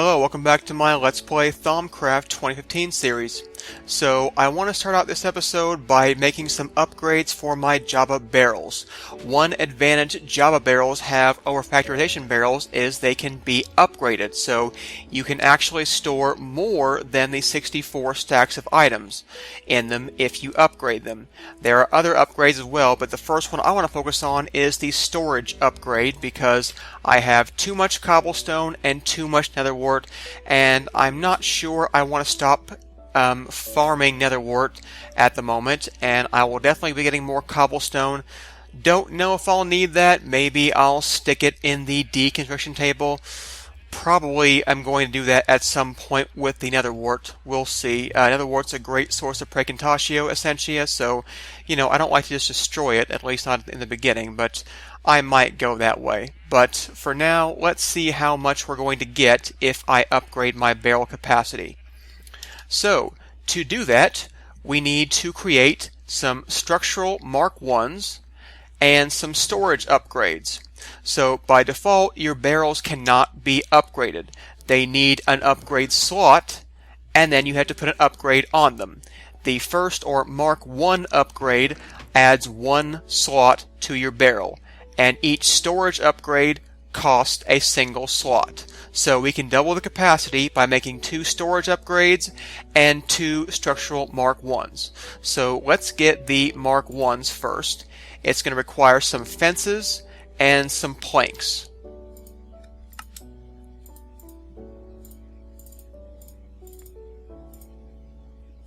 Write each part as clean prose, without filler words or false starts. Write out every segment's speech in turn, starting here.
Hello, welcome back to my Let's Play Thaumcraft 2015 series. So, I want to start out this episode by making some upgrades for my Java barrels. One advantage Java barrels have over factorization barrels is they can be upgraded, so you can actually store more than the 64 stacks of items in them if you upgrade them. There are other upgrades as well, but the first one I want to focus on is the storage upgrade because I have too much cobblestone and too much netherwort, and I'm not sure I want to stop farming netherwort at the moment, and I will definitely be getting more cobblestone. Don't know if I'll need that. Maybe I'll stick it in the deconstruction table. Probably I'm going to do that at some point with the netherwort. We'll see. Netherwort's a great source of Precontatio Essentia, so, I don't like to just destroy it, at least not in the beginning, but I might go that way. But for now, let's see how much we're going to get if I upgrade my barrel capacity. So, to do that, we need to create some structural Mark 1s and some storage upgrades. So, by default, your barrels cannot be upgraded. They need an upgrade slot, and then you have to put an upgrade on them. The first, or Mark 1 upgrade, adds one slot to your barrel, and each storage upgrade costs a single slot. So we can double the capacity by making 2 storage upgrades and 2 structural Mark 1s. So let's get the Mark 1s first. It's going to require some fences and some planks.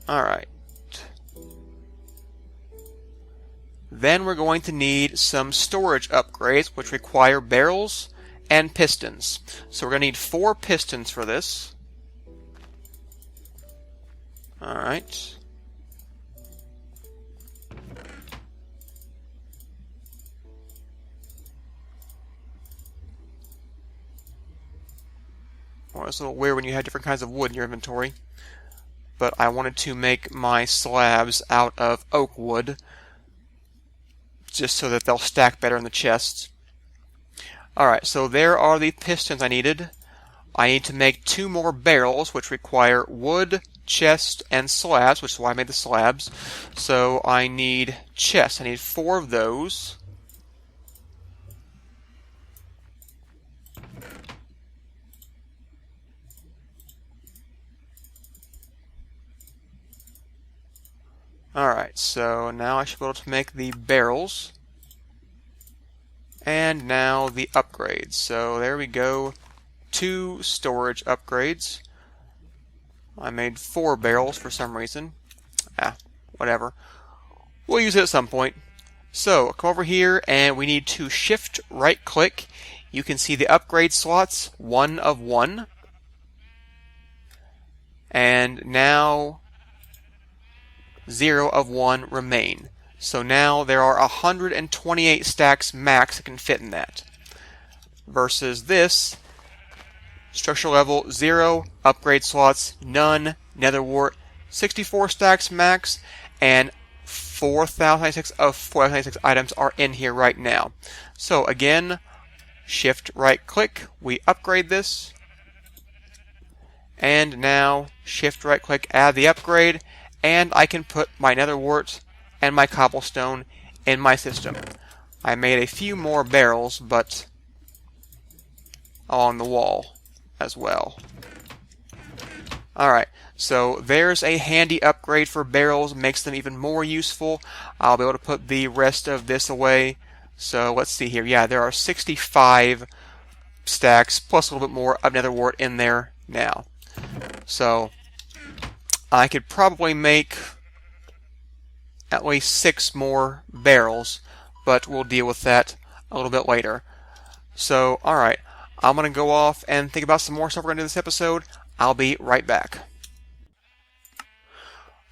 Alright. Then we're going to need some storage upgrades which require barrels and pistons. So we're going to need 4 pistons for this. Alright. Well, it's a little weird when you have different kinds of wood in your inventory. But I wanted to make my slabs out of oak wood, just so that they'll stack better in the chests. Alright, so there are the pistons I needed. I need to make 2 more barrels, which require wood, chest, and slabs, which is why I made the slabs. So I need chests. I need 4 of those. Alright, so now I should be able to make the barrels. And now the upgrades. So there we go. 2 storage upgrades. I made 4 barrels for some reason. Whatever. We'll use it at some point. So, come over here and we need to shift right click. You can see the upgrade slots, 1 of 1. And now 0 of 1 remain. So now there are 128 stacks max that can fit in that. Versus this, structural level 0, upgrade slots none, netherwort 64 stacks max, and 4,096 of 4,096 items are in here right now. So again, shift right click, we upgrade this, and now shift right click, add the upgrade, and I can put my netherwort and my cobblestone in my system. I made a few more barrels, but along the wall as well. Alright, so there's a handy upgrade for barrels, makes them even more useful. I'll be able to put the rest of this away. So let's see here. Yeah, there are 65 stacks plus a little bit more of netherwort in there now. So I could probably make at least 6 more barrels, but we'll deal with that a little bit later. So, alright, I'm going to go off and think about some more stuff we're going to do this episode. I'll be right back.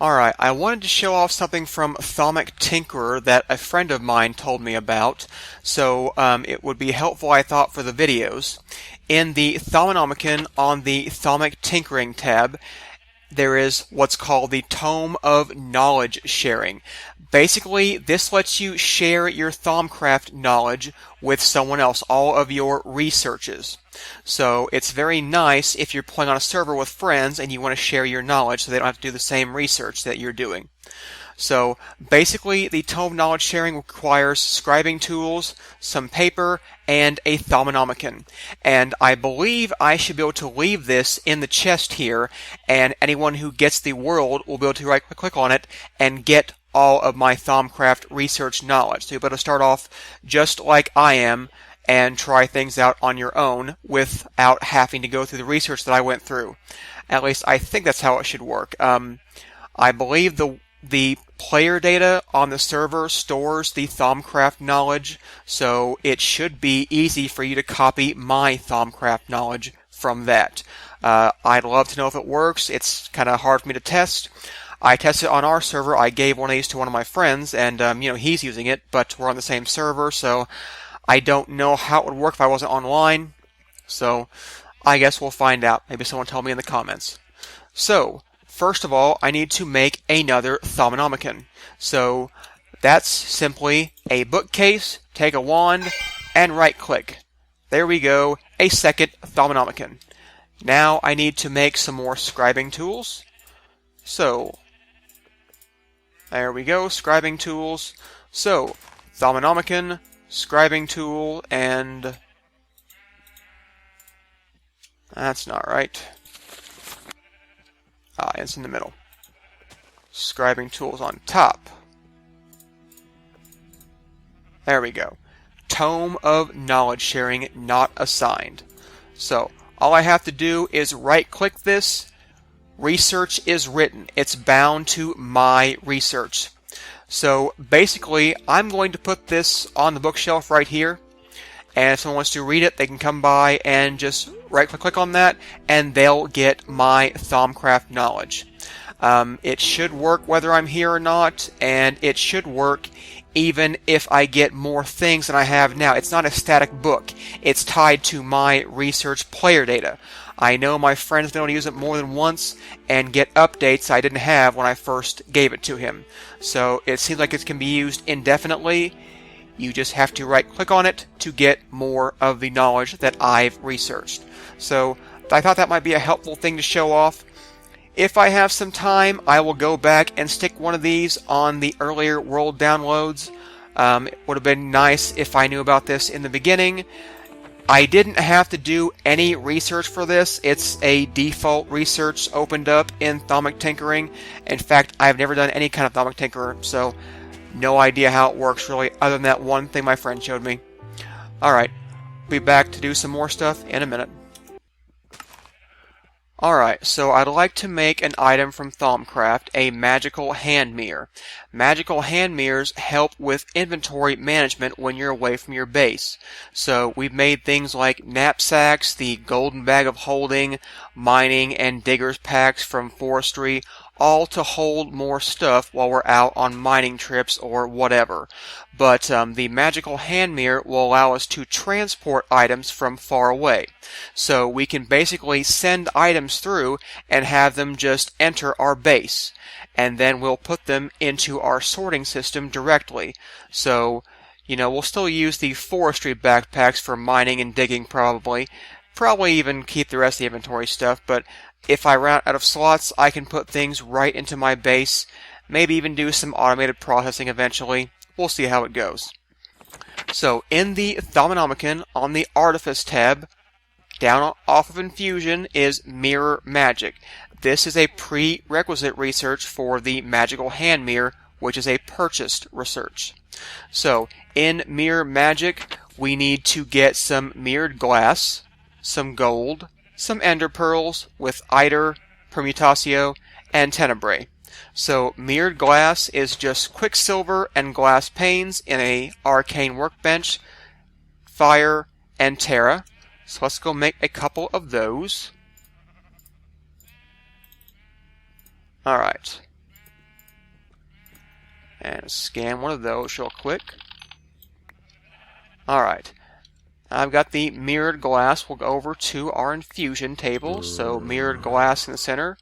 Alright, I wanted to show off something from Thaumcraft Tinkerer that a friend of mine told me about, so it would be helpful, I thought, for the videos. In the Thaumonomicon on the Thaumcraft Tinkering tab, there is what's called the Tome of Knowledge Sharing. Basically, this lets you share your Thaumcraft knowledge with someone else, all of your researches. So it's very nice if you're playing on a server with friends and you want to share your knowledge so they don't have to do the same research that you're doing. So basically, the tome knowledge sharing requires scribing tools, some paper, and a Thaumonomicon. And I believe I should be able to leave this in the chest here, and anyone who gets the world will be able to right-click on it and get all of my Thaumcraft research knowledge. So you'll be able to start off just like I am and try things out on your own without having to go through the research that I went through. At least I think that's how it should work. I believe the player data on the server stores the Thaumcraft knowledge, so it should be easy for you to copy my Thaumcraft knowledge from that. I'd love to know if it works. It's kind of hard for me to test. I tested on our server. I gave one of these to one of my friends, and he's using it, but we're on the same server, so I don't know how it would work if I wasn't online. So I guess we'll find out. Maybe someone tell me in the comments. So first of all, I need to make another Thaumonomicon. So that's simply a bookcase, take a wand, and right-click. There we go, a second Thaumonomicon. Now I need to make some more scribing tools. So, there we go, scribing tools. So, Thaumonomicon, scribing tool, and that's not right. It's in the middle. Scribing tools on top. There we go. Tome of knowledge sharing not assigned. So all I have to do is right-click this. Research is written. It's bound to my research. So basically, I'm going to put this on the bookshelf right here. And if someone wants to read it, they can come by and just right-click on that, and they'll get my Thaumcraft knowledge. It should work whether I'm here or not, and it should work even if I get more things than I have now. It's not a static book. It's tied to my research player data. I know my friend's been able to use it more than once and get updates I didn't have when I first gave it to him. So it seems like it can be used indefinitely. You just have to right-click on it to get more of the knowledge that I've researched. So I thought that might be a helpful thing to show off. If I have some time, I will go back and stick one of these on the earlier world downloads. It would have been nice if I knew about this in the beginning. I didn't have to do any research for this. It's a default research opened up in Thaumic Tinkering. In fact, I've never done any kind of Thaumic Tinkerer, so no idea how it works really, other than that one thing my friend showed me. Alright, be back to do some more stuff in a minute. Alright, so I'd like to make an item from Thaumcraft, a magical hand mirror. Magical hand mirrors help with inventory management when you're away from your base. So we've made things like knapsacks, the golden bag of holding, mining and diggers packs from forestry, all to hold more stuff while we're out on mining trips or whatever. But the magical hand mirror will allow us to transport items from far away. So we can basically send items through and have them just enter our base. And then we'll put them into our sorting system directly. So, we'll still use the forestry backpacks for mining and digging probably. Probably even keep the rest of the inventory stuff, but if I run out of slots, I can put things right into my base. Maybe even do some automated processing eventually. We'll see how it goes. So, in the Thaumonomicon, on the Artifice tab, down off of Infusion is Mirror Magic. This is a prerequisite research for the Magical Hand Mirror, which is a purchased research. So, in Mirror Magic, we need to get some mirrored glass, some gold, some ender pearls with Eider, Permutatio, and Tenebrae. So mirrored glass is just quicksilver and glass panes in a arcane workbench, fire, and terra. So let's go make a couple of those. Alright. And scan one of those real quick. Alright. I've got the mirrored glass. We'll go over to our infusion table. So mirrored glass in the center.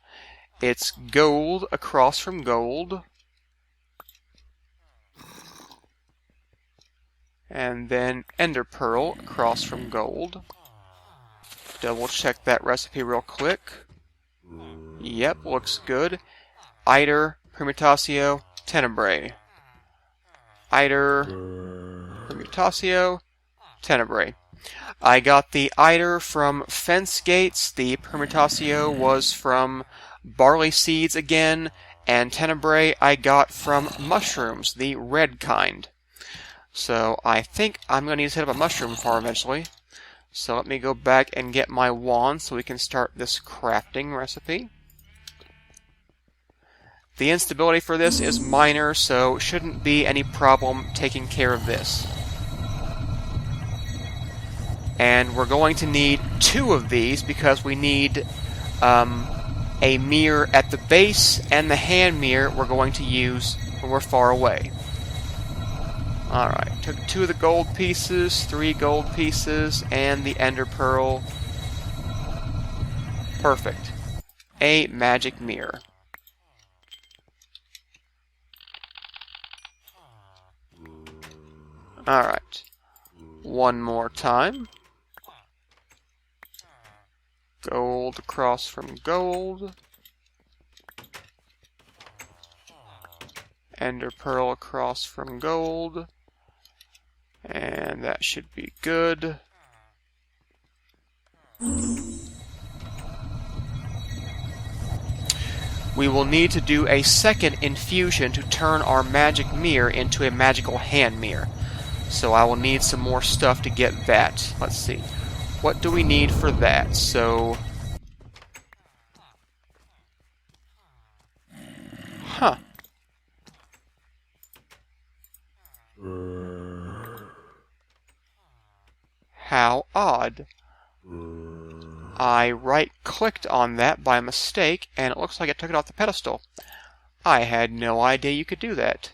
It's gold across from gold. And then ender pearl across from gold. double check that recipe real quick. Yep, looks good. Eider, Permutatio, Tenebrae. Eider, Permutatio, Tenebrae. I got the Eider from Fence Gates, the Permutatio was from Barley Seeds again, and Tenebrae I got from mushrooms, the red kind. So I think I'm going to need to set up a mushroom farm eventually. So let me go back and get my wand so we can start this crafting recipe. The instability for this is minor, so shouldn't be any problem taking care of this. And we're going to need 2 of these because we need a mirror at the base and the hand mirror we're going to use when we're far away. Alright, took 2 of the gold pieces, 3 gold pieces, and the ender pearl. Perfect. A magic mirror. Alright. One more time. Gold across from gold. Ender pearl across from gold. And that should be good. We will need to do a second infusion to turn our magic mirror into a magical hand mirror. So I will need some more stuff to get that. Let's see. What do we need for that? So... Huh. How odd. I right-clicked on that by mistake, and it looks like it took it off the pedestal. I had no idea you could do that.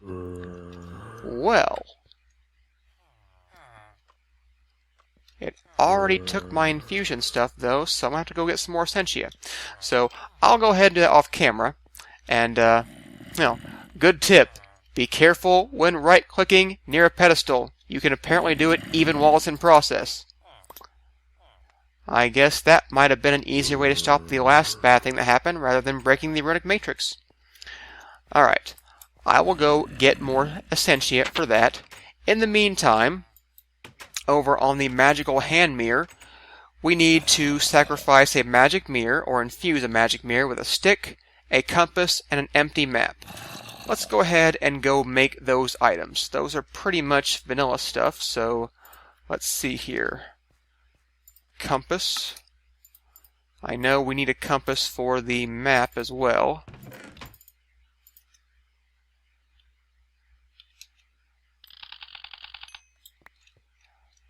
Well... It already took my infusion stuff, though, so I'm going to have to go get some more Essentia. So, I'll go ahead and do that off camera. And, good tip. Be careful when right-clicking near a pedestal. You can apparently do it even while it's in process. I guess that might have been an easier way to stop the last bad thing that happened, rather than breaking the runic matrix. Alright. I will go get more Essentia for that. In the meantime... over on the magical hand mirror, we need to sacrifice a magic mirror, or infuse a magic mirror with a stick, a compass, and an empty map. Let's go ahead and go make those items. Those are pretty much vanilla stuff, so let's see here. Compass. I know we need a compass for the map as well.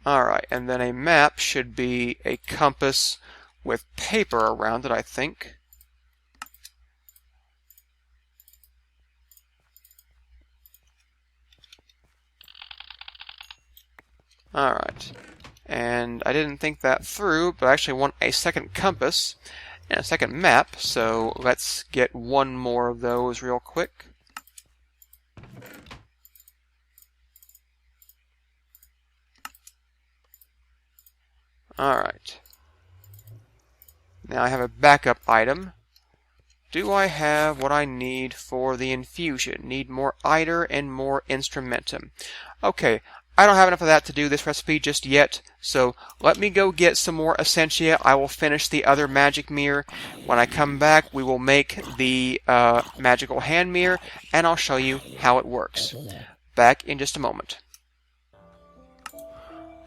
Alright, and then a map should be a compass with paper around it, I think. Alright, and I didn't think that through, but I actually want a second compass and a second map, so let's get one more of those real quick. Alright. Now I have a backup item. Do I have what I need for the infusion? Need more Eider and more Instrumentum. Okay, I don't have enough of that to do this recipe just yet, so let me go get some more Essentia. I will finish the other magic mirror. When I come back, we will make the magical hand mirror, and I'll show you how it works. Back in just a moment.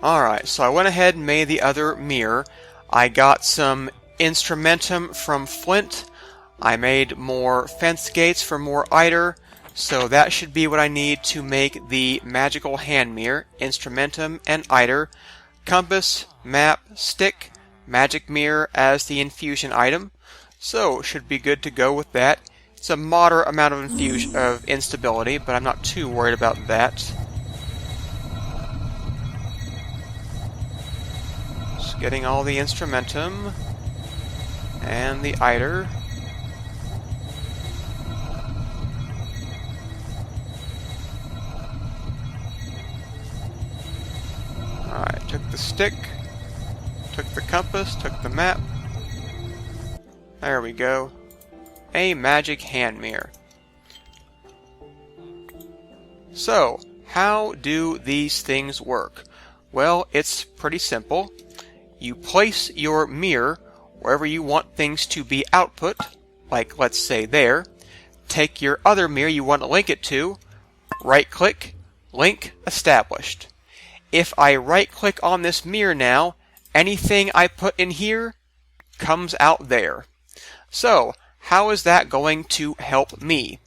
Alright, so I went ahead and made the other mirror. I got some Instrumentum from Flint. I made more fence gates for more Eider. So that should be what I need to make the magical hand mirror. Instrumentum and Eider. Compass, map, stick, magic mirror as the infusion item. So should be good to go with that. It's a moderate amount of instability, but I'm not too worried about that. Getting all the Instrumentum and the Eider. Alright, took the stick, Took the compass, took the map. There we go. A magic hand mirror. So, how do these things work? Well, it's pretty simple. You place your mirror wherever you want things to be output, like let's say there. Take your other mirror you want to link it to, right-click, link established. If I right-click on this mirror now, anything I put in here comes out there. So, how is that going to help me?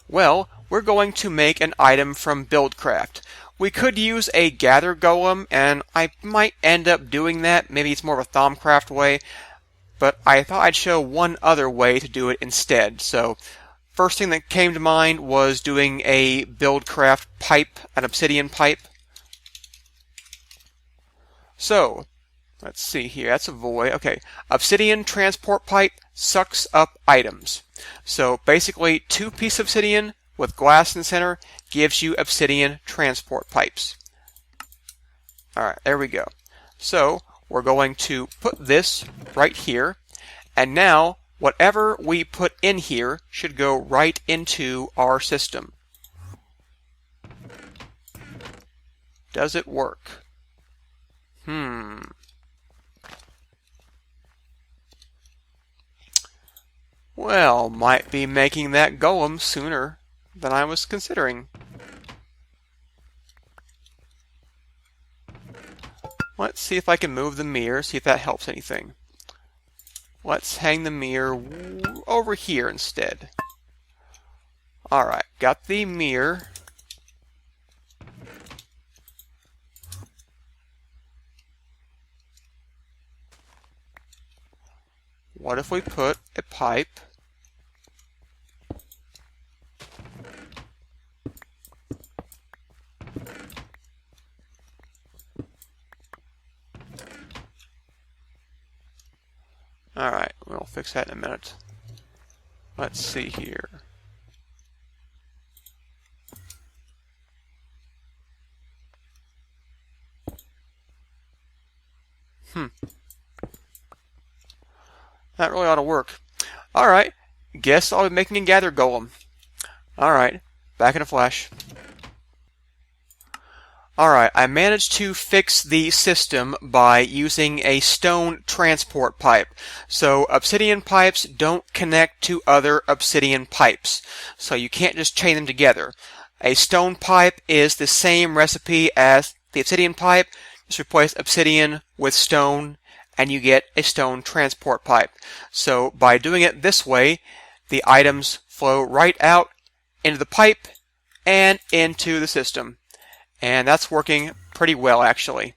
Well, we're going to make an item from Buildcraft. We could use a gather golem, and I might end up doing that. Maybe it's more of a Thaumcraft way, but I thought I'd show one other way to do it instead. So, first thing that came to mind was doing a Buildcraft pipe, an obsidian pipe. So, let's see here, that's a void. Okay, obsidian transport pipe sucks up items. So basically, 2 pieces of obsidian with glass in the center gives you obsidian transport pipes. Alright, there we go. So, we're going to put this right here, and now whatever we put in here should go right into our system. Does it work? Well, might be making that golem sooner than I was considering. Let's see if I can move the mirror, see if that helps anything. Let's hang the mirror over here instead. Alright, got the mirror. What if we put a pipe Alright, we'll fix that in a minute. Let's see here. That really ought to work. Alright, guess I'll be making a gather golem. Alright, back in a flash. Alright, I managed to fix the system by using a stone transport pipe. So obsidian pipes don't connect to other obsidian pipes. So you can't just chain them together. A stone pipe is the same recipe as the obsidian pipe. Just replace obsidian with stone and you get a stone transport pipe. So by doing it this way, the items flow right out into the pipe and into the system. And that's working pretty well, actually.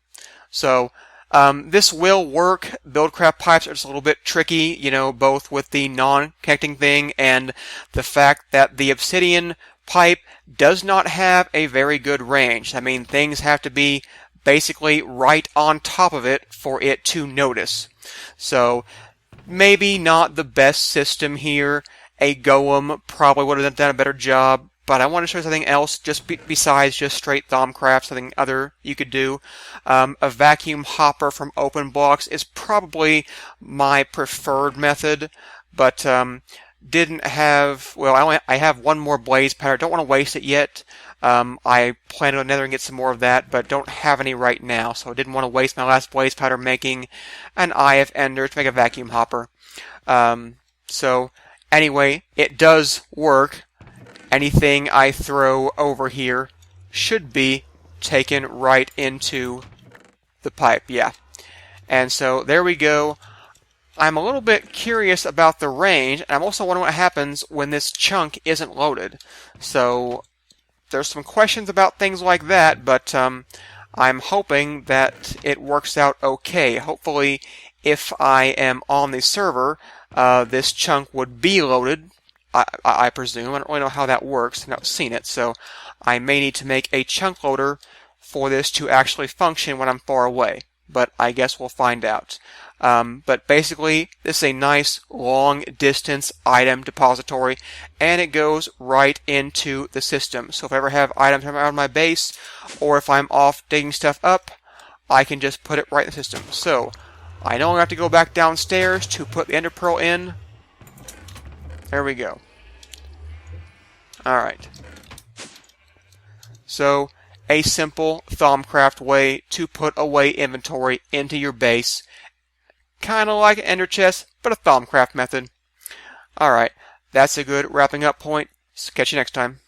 So this will work. Buildcraft pipes are just a little bit tricky, you know, both with the non-connecting thing and the fact that the obsidian pipe does not have a very good range. I mean, things have to be basically right on top of it for it to notice. So maybe not the best system here. A golem probably would have done a better job. But I want to show you something else, just besides just straight Thaumcraft, something other you could do. A vacuum hopper from open blocks is probably my preferred method, but didn't have, well, I have one more blaze powder. Don't want to waste it yet. I plan on nether and get some more of that, but don't have any right now, so I didn't want to waste my last blaze powder making an Eye of Ender to make a vacuum hopper. So anyway, it does work. Anything I throw over here should be taken right into the pipe, yeah. And so there we go. I'm a little bit curious about the range, and I'm also wondering what happens when this chunk isn't loaded. So there's some questions about things like that, but I'm hoping that it works out okay. Hopefully, if I am on the server, this chunk would be loaded. I presume. I don't really know how that works. I've not seen it, so I may need to make a chunk loader for this to actually function when I'm far away. But I guess we'll find out. But basically, this is a nice long distance item depository, and it goes right into the system. So if I ever have items around my base, or if I'm off digging stuff up, I can just put it right in the system. So I know I have to go back downstairs to put the ender pearl in. There we go. Alright. So, a simple Thaumcraft way to put away inventory into your base. Kind of like an ender chest, but a Thaumcraft method. Alright, that's a good wrapping up point. Catch you next time.